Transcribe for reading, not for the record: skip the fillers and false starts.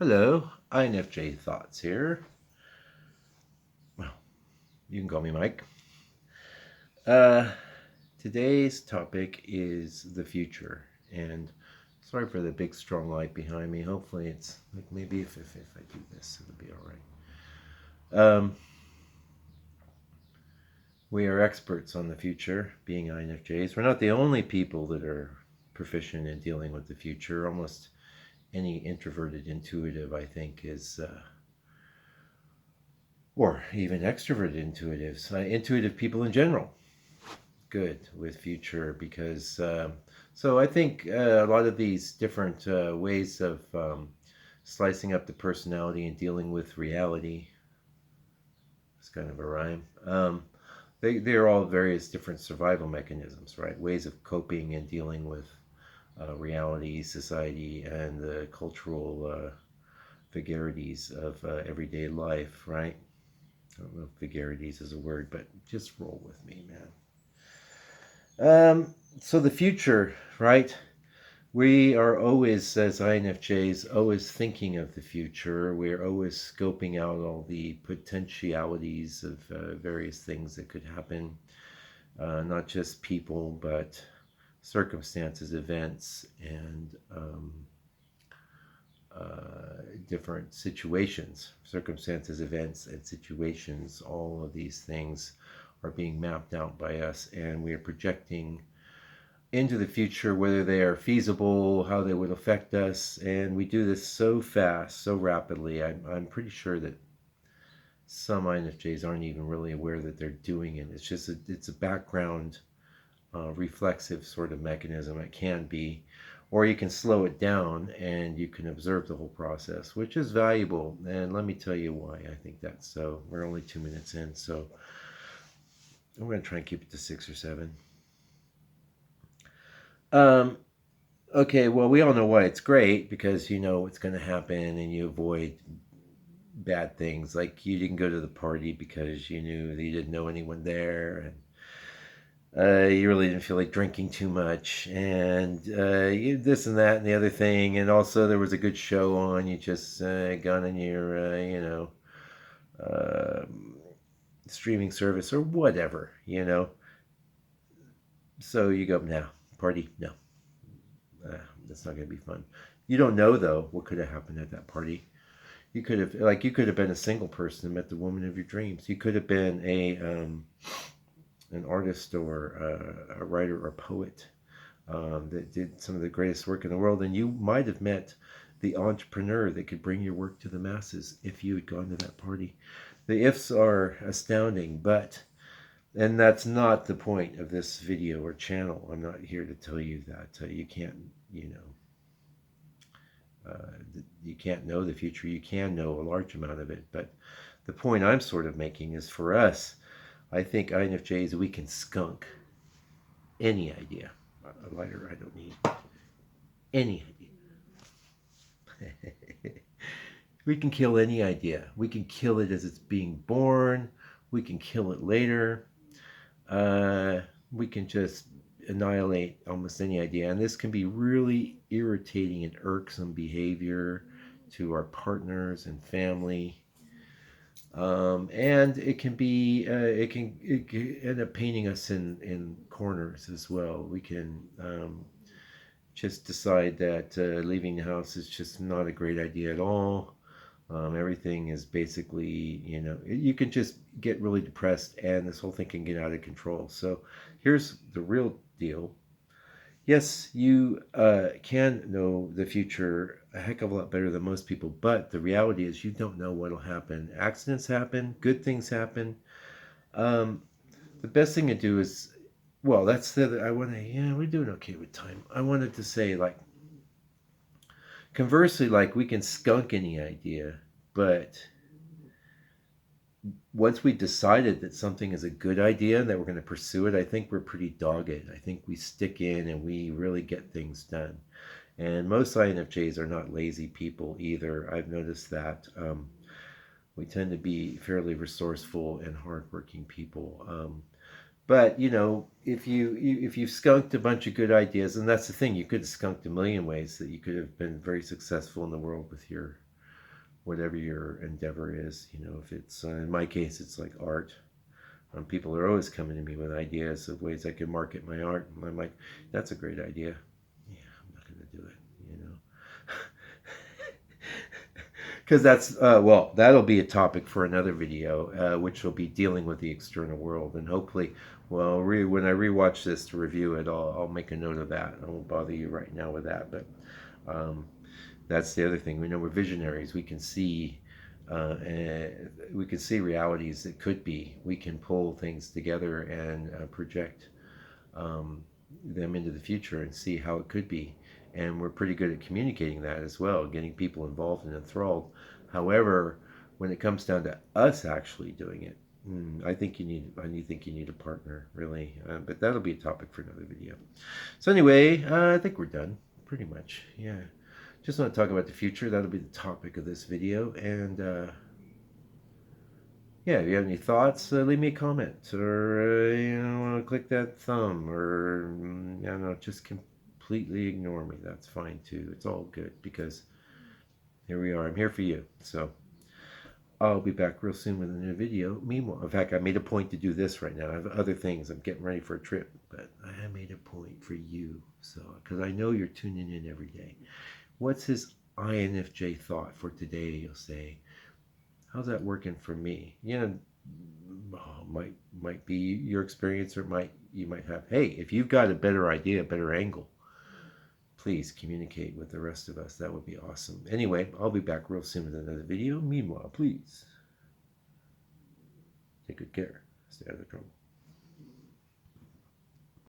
Hello, INFJ Thoughts here. Well, you can call me Mike. Uh, Today's topic is the future, and sorry for the big strong light behind me. Hopefully, it's like maybe if I do this, it'll be all right. We are experts on the future, being INFJs. We're not the only people that are proficient in dealing with the future. Almost any introverted intuitive, I think, is or even extroverted intuitives, intuitive people in general, good with future because so I think a lot of these different ways of slicing up the personality and dealing with reality, it's kind of a rhyme. They're all various different survival mechanisms, right? Ways of coping and dealing with reality, society, and the cultural vagaries of everyday life, right? I don't know if vagaries is a word, but just roll with me, man. So the future, right? We are always, as INFJs, always thinking of the future. We're always scoping out all the potentialities of various things that could happen, not just people, but circumstances, events, and different situations. Circumstances, events, and situations, all of these things are being mapped out by us, and we are projecting into the future, whether they are feasible, how they would affect us. And we do this so fast, so rapidly. I'm pretty sure that some INFJs aren't even really aware that they're doing it. It's a background reflexive sort of mechanism. It can be, or you can slow it down and you can observe the whole process, which is valuable. And let me tell you why I think that's so. We're only 2 minutes in, so I'm going to try and keep it to 6 or 7. Um, Okay, well, we all know why it's great because you know what's going to happen and you avoid bad things. Like you didn't go to the party because you knew that you didn't know anyone there, and you really didn't feel like drinking too much, and you this and that and the other thing, and also there was a good show on. You just got on your uh, streaming service or whatever, So you go now party, no, that's not going to be fun. You don't know though what could have happened at that party. You could have been a single person and met the woman of your dreams. You could have been a an artist or a writer or a poet that did some of the greatest work in the world, and you might have met the entrepreneur that could bring your work to the masses if you had gone to that party. The ifs are astounding, and that's not the point of this video or channel. I'm not here to tell you that you can't, you can't know the future. You can know a large amount of it, but the point I'm sort of making is for us, I think INFJs, we can skunk any idea. A lighter I don't need. Any idea. We can kill any idea. We can kill it as it's being born. We can kill it later. We can just annihilate almost any idea. And this can be really irritating and irksome behavior to our partners and family. And it can end up painting us in corners as well. We can just decide that leaving the house is just not a great idea at all. Everything is basically, you can just get really depressed and this whole thing can get out of control. So here's the real deal. Yes, you can know the future a heck of a lot better than most people, but the reality is you don't know what'll happen. Accidents happen, good things happen. Um, the best thing to do is, well, that's the, I want to, yeah, we're doing okay with time. I wanted to say, like, conversely, like, we can skunk any idea, but once we decided that something is a good idea and that we're going to pursue it, I think we're pretty dogged. I think we stick in and we really get things done. And most INFJs are not lazy people either. I've noticed that. We tend to be fairly resourceful and hardworking people. But if you've skunked a bunch of good ideas, and that's the thing, you could have skunked a million ways that you could have been very successful in the world with your whatever your endeavor is. If it's in my case, it's like art. People are always coming to me with ideas of ways I can market my art, and I'm like, that's a great idea. Yeah, I'm not going to do it. Because that's well, that'll be a topic for another video, which will be dealing with the external world, and hopefully, well, when I rewatch this to review it, I'll make a note of that. I won't bother you right now with that, but um, that's the other thing. We know we're visionaries. We can see realities that could be. We can pull things together and project them into the future and see how it could be. And we're pretty good at communicating that as well, getting people involved and enthralled. However, when it comes down to us actually doing it, I think you need a partner, really. But that'll be a topic for another video. So anyway, I think we're done, pretty much. Yeah, just want to talk about the future. That'll be the topic of this video. And yeah, if you have any thoughts, leave me a comment, or click that thumb, or I don't know, just completely ignore me. That's fine too. It's all good, because here we are. I'm here for you. So I'll be back real soon with a new video. Meanwhile, in fact, I made a point to do this right now. I have other things. I'm getting ready for a trip, but I made a point for you. So, because I know you're tuning in every day. What's his INFJ thought for today? You'll say, how's that working for me? Might be your experience, or you might have. Hey, if you've got a better idea, a better angle, please communicate with the rest of us. That would be awesome. Anyway, I'll be back real soon with another video. Meanwhile, please take good care. Stay out of trouble.